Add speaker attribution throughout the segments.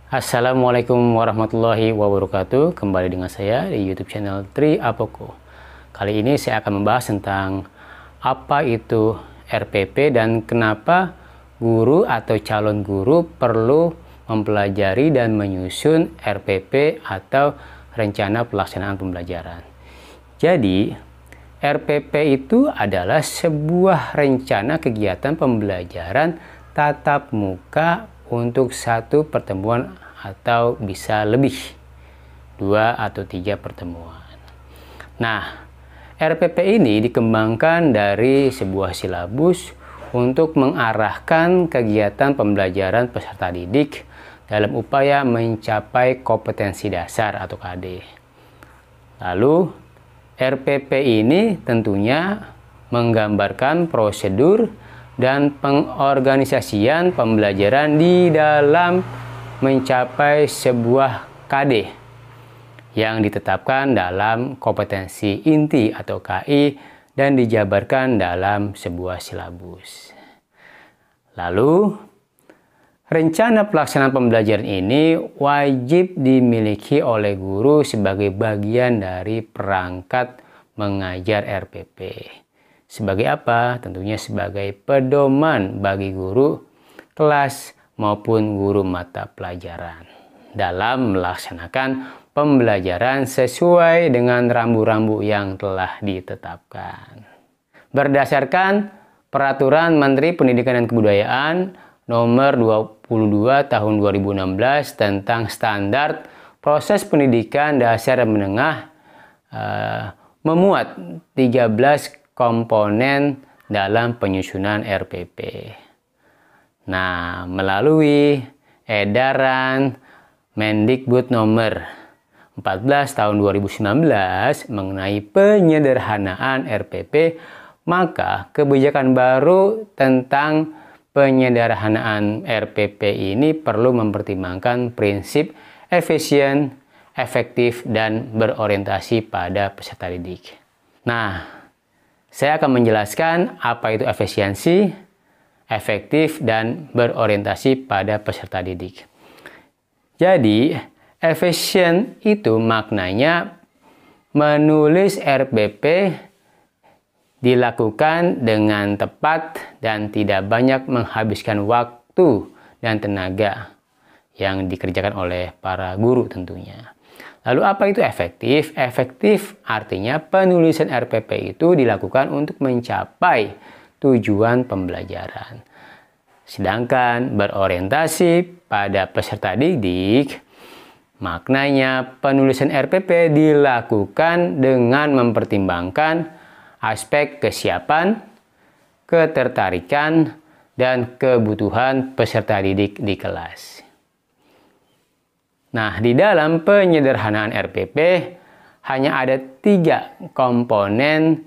Speaker 1: Assalamualaikum warahmatullahi wabarakatuh. Kembali dengan saya di YouTube channel Tri Apoko. Kali ini saya akan membahas tentang apa itu RPP dan kenapa guru atau calon guru perlu mempelajari dan menyusun RPP atau rencana pelaksanaan pembelajaran. Jadi, RPP itu adalah sebuah rencana kegiatan pembelajaran tatap muka untuk satu pertemuan atau bisa lebih 2 atau 3 pertemuan. Nah, RPP ini dikembangkan dari sebuah silabus untuk mengarahkan kegiatan pembelajaran peserta didik dalam upaya mencapai kompetensi dasar atau KD. Lalu, RPP ini tentunya menggambarkan prosedur dan pengorganisasian pembelajaran di dalam mencapai sebuah KD yang ditetapkan dalam kompetensi inti atau KI dan dijabarkan dalam sebuah silabus. Lalu, rencana pelaksanaan pembelajaran ini wajib dimiliki oleh guru sebagai bagian dari perangkat mengajar RPP. Sebagai apa? Tentunya sebagai pedoman bagi guru kelas maupun guru mata pelajaran dalam melaksanakan pembelajaran sesuai dengan rambu-rambu yang telah ditetapkan. Berdasarkan Peraturan Menteri Pendidikan dan Kebudayaan Nomor 22 Tahun 2016 tentang Standar Proses Pendidikan Dasar dan Menengah memuat 13 komponen dalam penyusunan RPP. Nah, melalui edaran Mendikbud nomor 14 tahun 2019 mengenai penyederhanaan RPP, maka kebijakan baru tentang penyederhanaan RPP ini perlu mempertimbangkan prinsip efisien, efektif, dan berorientasi pada peserta didik. Nah, saya akan menjelaskan apa itu efisiensi, efektif, dan berorientasi pada peserta didik. Jadi, efisien itu maknanya menulis RPP dilakukan dengan tepat dan tidak banyak menghabiskan waktu dan tenaga yang dikerjakan oleh para guru tentunya. Lalu apa itu efektif? Efektif artinya penulisan RPP itu dilakukan untuk mencapai tujuan pembelajaran. Sedangkan berorientasi pada peserta didik, maknanya penulisan RPP dilakukan dengan mempertimbangkan aspek kesiapan, ketertarikan, dan kebutuhan peserta didik di kelas. Nah, di dalam penyederhanaan RPP hanya ada 3 komponen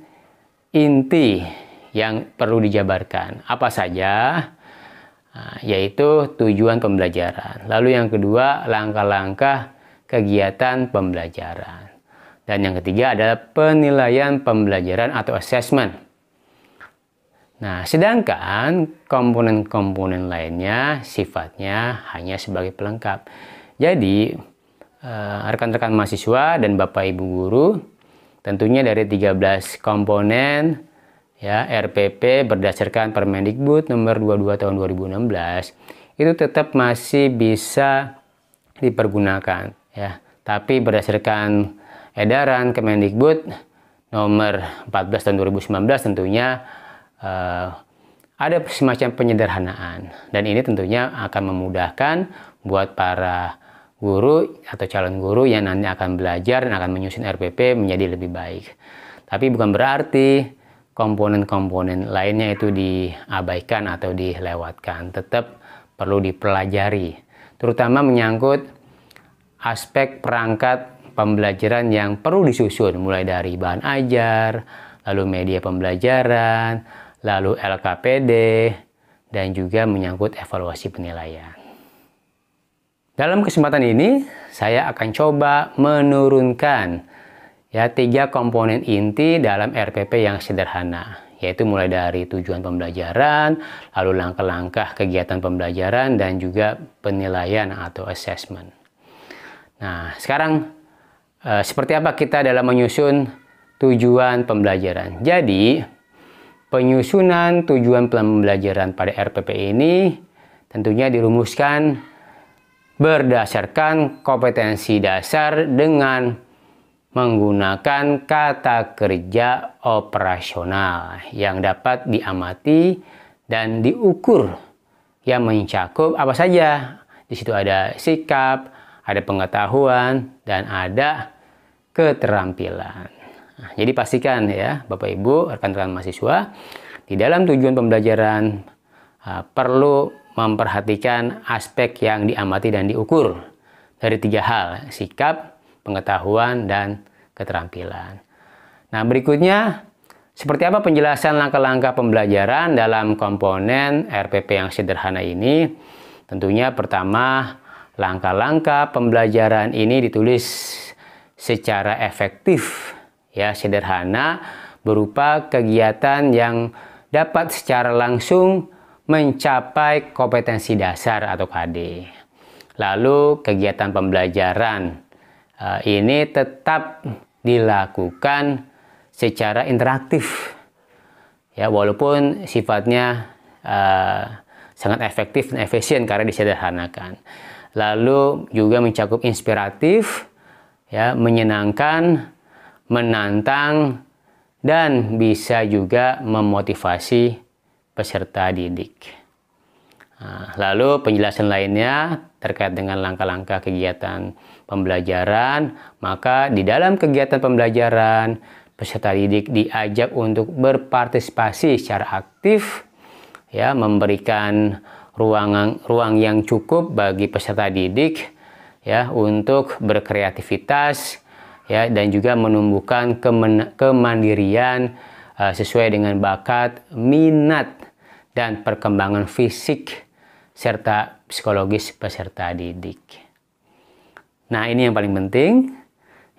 Speaker 1: inti yang perlu dijabarkan. Apa saja? Nah, yaitu tujuan pembelajaran. Lalu yang kedua, langkah-langkah kegiatan pembelajaran. Dan yang ketiga adalah penilaian pembelajaran atau assessment. Nah, sedangkan komponen-komponen lainnya sifatnya hanya sebagai pelengkap. Jadi, rekan-rekan mahasiswa dan Bapak Ibu guru, tentunya dari 13 komponen ya RPP berdasarkan Permendikbud nomor 22 tahun 2016 itu tetap masih bisa dipergunakan ya. Tapi berdasarkan edaran Kemendikbud nomor 14 tahun 2019 tentunya ada semacam penyederhanaan, dan ini tentunya akan memudahkan buat para guru atau calon guru yang nanti akan belajar dan akan menyusun RPP menjadi lebih baik. Tapi bukan berarti komponen-komponen lainnya itu diabaikan atau dilewatkan. Tetap perlu dipelajari, terutama menyangkut aspek perangkat pembelajaran yang perlu disusun, mulai dari bahan ajar, lalu media pembelajaran, lalu LKPD, dan juga menyangkut evaluasi penilaian. Dalam kesempatan ini, saya akan coba menurunkan 3 komponen inti dalam RPP yang sederhana, yaitu mulai dari tujuan pembelajaran, lalu langkah-langkah kegiatan pembelajaran, dan juga penilaian atau assessment. Nah, sekarang seperti apa kita dalam menyusun tujuan pembelajaran? Jadi, penyusunan tujuan pembelajaran pada RPP ini tentunya dirumuskan berdasarkan kompetensi dasar dengan menggunakan kata kerja operasional yang dapat diamati dan diukur, yang mencakup apa saja. Di situ ada sikap, ada pengetahuan, dan ada keterampilan. Nah, jadi pastikan ya Bapak Ibu, rekan-rekan mahasiswa, di dalam tujuan pembelajaran perlu memperhatikan aspek yang diamati dan diukur dari 3 hal: sikap, pengetahuan, dan keterampilan. Nah, berikutnya, seperti apa penjelasan langkah-langkah pembelajaran dalam komponen RPP yang sederhana ini? Tentunya pertama, langkah-langkah pembelajaran ini ditulis secara efektif, ya, sederhana, berupa kegiatan yang dapat secara langsung mencapai kompetensi dasar atau KD. Lalu kegiatan pembelajaran ini tetap dilakukan secara interaktif, ya, walaupun sifatnya sangat efektif dan efisien karena disederhanakan. Lalu juga mencakup inspiratif, ya, menyenangkan, menantang, dan bisa juga memotivasi peserta didik. Nah, lalu penjelasan lainnya terkait dengan langkah-langkah kegiatan pembelajaran, maka di dalam kegiatan pembelajaran peserta didik diajak untuk berpartisipasi secara aktif, ya, memberikan ruang yang cukup bagi peserta didik, ya, untuk berkreativitas, ya, dan juga menumbuhkan kemandirian sesuai dengan bakat, minat, dan perkembangan fisik serta psikologis peserta didik. Nah, ini yang paling penting,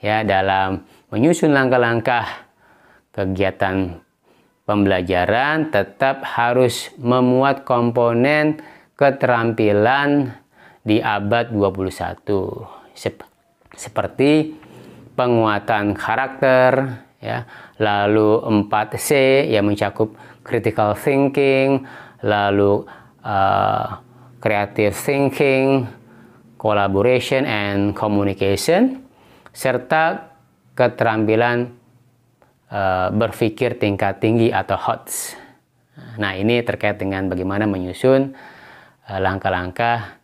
Speaker 1: ya, dalam menyusun langkah-langkah kegiatan pembelajaran tetap harus memuat komponen keterampilan di abad 21 seperti penguatan karakter, ya, lalu 4C yang mencakup critical thinking, lalu creative thinking, collaboration and communication, serta keterampilan berpikir tingkat tinggi atau HOTS. Nah, ini terkait dengan bagaimana menyusun langkah-langkah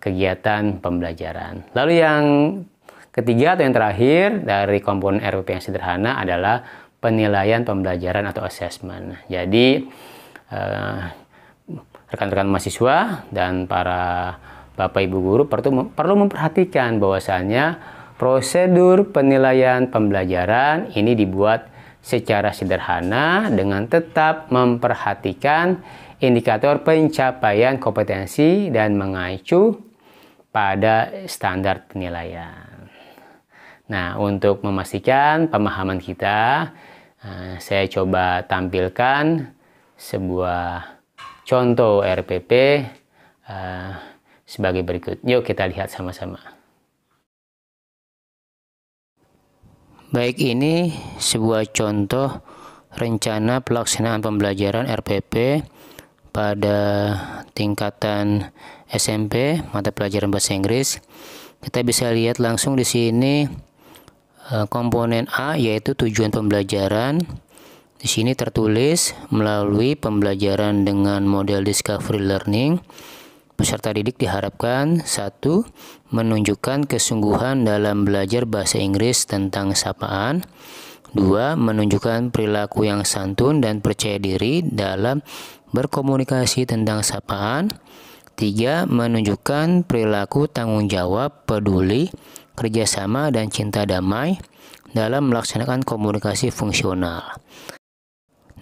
Speaker 1: kegiatan pembelajaran. Lalu yang ketiga atau yang terakhir dari komponen RPP yang sederhana adalah penilaian pembelajaran atau assessment. Jadi rekan-rekan mahasiswa dan para Bapak Ibu guru perlu memperhatikan bahwasannya prosedur penilaian pembelajaran ini dibuat secara sederhana dengan tetap memperhatikan indikator pencapaian kompetensi dan mengacu pada standar penilaian. Nah, untuk memastikan pemahaman kita, saya coba tampilkan sebuah contoh RPP sebagai berikut. Yuk kita lihat sama-sama. Baik, ini sebuah contoh rencana pelaksanaan pembelajaran RPP pada tingkatan SMP mata pelajaran bahasa Inggris. Kita bisa lihat langsung di sini komponen A, yaitu tujuan pembelajaran. Di sini tertulis melalui pembelajaran dengan model discovery learning, peserta didik diharapkan 1. Menunjukkan kesungguhan dalam belajar bahasa Inggris tentang sapaan. 2. Menunjukkan perilaku yang santun dan percaya diri dalam berkomunikasi tentang sapaan. 3. Menunjukkan perilaku tanggung jawab, peduli, kerjasama, dan cinta damai dalam melaksanakan komunikasi fungsional.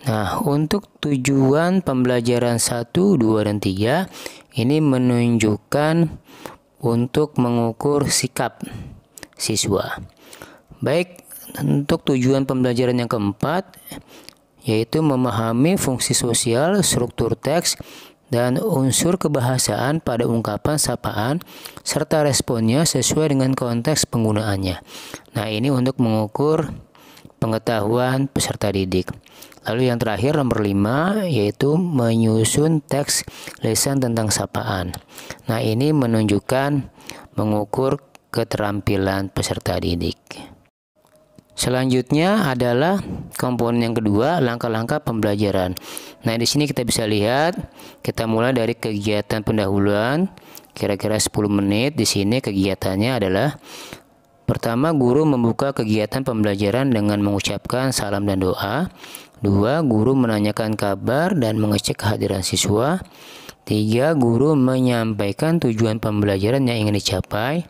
Speaker 1: Nah, untuk tujuan pembelajaran 1, 2, dan 3 ini menunjukkan untuk mengukur sikap siswa. Baik, untuk tujuan pembelajaran yang keempat,
Speaker 2: yaitu memahami fungsi sosial, struktur teks, dan unsur kebahasaan pada ungkapan sapaan serta responnya sesuai dengan konteks penggunaannya. Nah, ini untuk mengukur pengetahuan peserta didik. Lalu yang terakhir nomor 5 yaitu menyusun teks lisan tentang sapaan. Nah, ini mengukur keterampilan peserta didik. Selanjutnya adalah komponen yang kedua, langkah-langkah pembelajaran. Nah, di sini kita bisa lihat, kita mulai dari kegiatan pendahuluan, kira-kira 10 menit. Di sini kegiatannya adalah pertama, guru membuka kegiatan pembelajaran dengan mengucapkan salam dan doa. 2, guru menanyakan kabar dan mengecek kehadiran siswa. 3, guru menyampaikan tujuan pembelajaran yang ingin dicapai.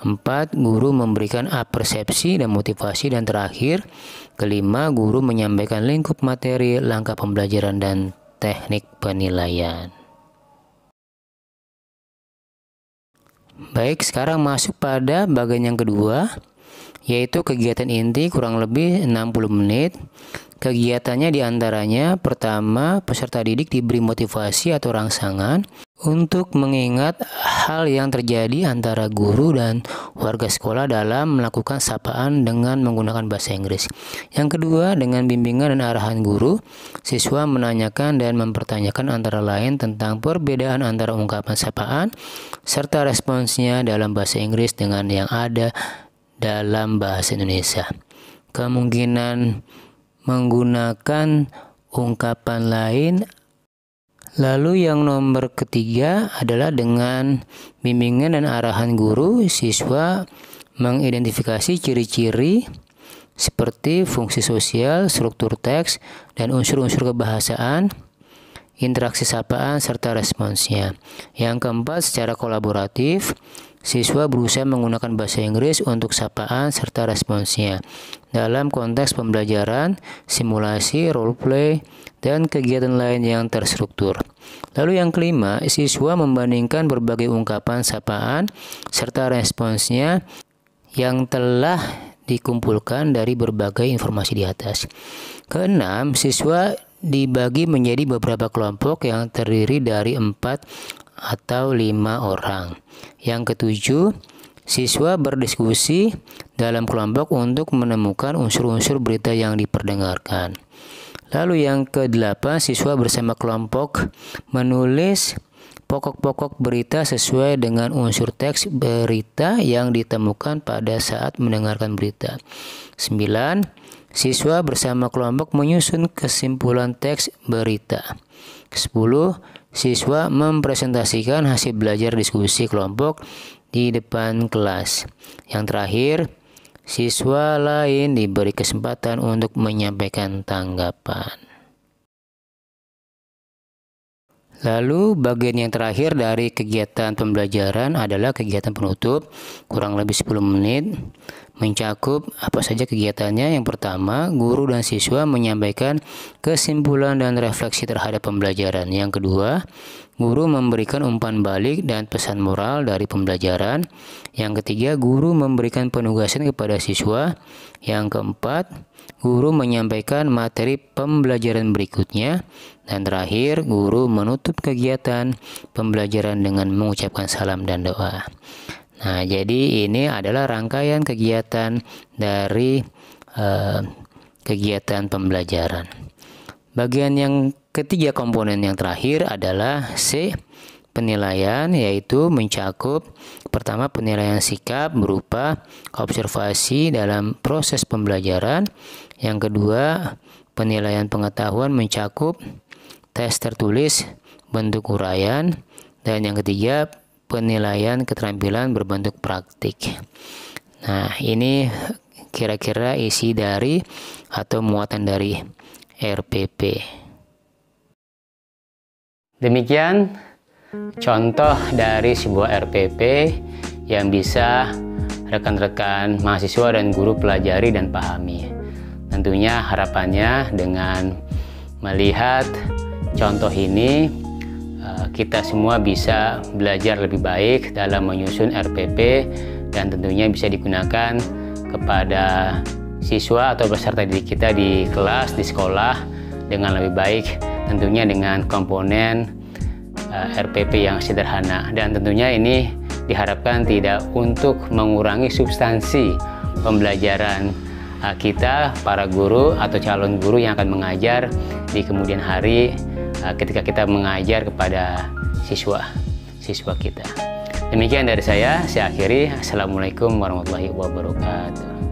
Speaker 2: 4, guru memberikan persepsi dan motivasi. Dan terakhir, kelima, guru menyampaikan lingkup materi, langkah pembelajaran, dan teknik penilaian. Baik, sekarang masuk pada bagian yang kedua, yaitu kegiatan inti kurang lebih 60 menit. Kegiatannya diantaranya, pertama, peserta didik diberi motivasi atau rangsangan untuk mengingat hal yang terjadi antara guru dan warga sekolah dalam melakukan sapaan dengan menggunakan bahasa Inggris. Yang kedua, dengan bimbingan dan arahan guru, siswa menanyakan dan mempertanyakan antara lain tentang perbedaan antara ungkapan sapaan serta responsnya dalam bahasa Inggris dengan yang ada dalam bahasa Indonesia. Kemungkinan menggunakan ungkapan lain. Lalu yang nomor ketiga adalah dengan bimbingan dan arahan guru, siswa mengidentifikasi ciri-ciri seperti fungsi sosial, struktur teks, dan unsur-unsur kebahasaan, interaksi sapaan, serta responsnya. Yang keempat, secara kolaboratif, siswa berusaha menggunakan bahasa Inggris untuk sapaan serta responsnya dalam konteks pembelajaran, simulasi, role play, dan kegiatan lain yang terstruktur. Lalu yang kelima, siswa membandingkan berbagai ungkapan sapaan serta responsnya yang telah dikumpulkan dari berbagai informasi di atas. Keenam, siswa dibagi menjadi beberapa kelompok yang terdiri dari 4 atau 5 orang. Yang ketujuh, siswa berdiskusi dalam kelompok untuk menemukan unsur-unsur berita yang diperdengarkan. Lalu yang ke-8, siswa bersama kelompok menulis pokok-pokok berita sesuai dengan unsur teks berita yang ditemukan pada saat mendengarkan berita. 9, siswa bersama kelompok menyusun kesimpulan teks berita. 10, siswa mempresentasikan hasil belajar diskusi kelompok di depan kelas. Yang terakhir, siswa lain diberi kesempatan untuk menyampaikan tanggapan. Lalu bagian yang terakhir dari kegiatan pembelajaran adalah kegiatan penutup, kurang lebih 10 menit, mencakup apa saja kegiatannya. Yang pertama, guru dan siswa menyampaikan kesimpulan dan refleksi terhadap pembelajaran. Yang kedua, guru memberikan umpan balik dan pesan moral dari pembelajaran. Yang ketiga, guru memberikan penugasan kepada siswa. Yang keempat, guru menyampaikan materi pembelajaran berikutnya. Dan terakhir, guru menutup kegiatan pembelajaran dengan mengucapkan salam dan doa. Nah, jadi ini adalah rangkaian kegiatan dari kegiatan pembelajaran. Bagian yang ketiga, komponen yang terakhir adalah C, penilaian, yaitu mencakup pertama penilaian sikap berupa observasi dalam proses pembelajaran. Yang kedua, penilaian pengetahuan mencakup tes tertulis bentuk uraian. Dan yang ketiga, penilaian keterampilan berbentuk praktik. Nah, ini kira-kira isi dari atau muatan dari RPP.
Speaker 1: Demikian contoh dari sebuah RPP yang bisa rekan-rekan mahasiswa dan guru pelajari dan pahami. Tentunya harapannya dengan melihat contoh ini, kita semua bisa belajar lebih baik dalam menyusun RPP dan tentunya bisa digunakan kepada siswa atau peserta didik kita di kelas, di sekolah, dengan lebih baik, tentunya dengan komponen RPP yang sederhana, dan tentunya ini diharapkan tidak untuk mengurangi substansi pembelajaran kita, para guru atau calon guru yang akan mengajar di kemudian hari ketika kita mengajar kepada siswa kita. Demikian dari saya akhiri. Assalamualaikum warahmatullahi wabarakatuh.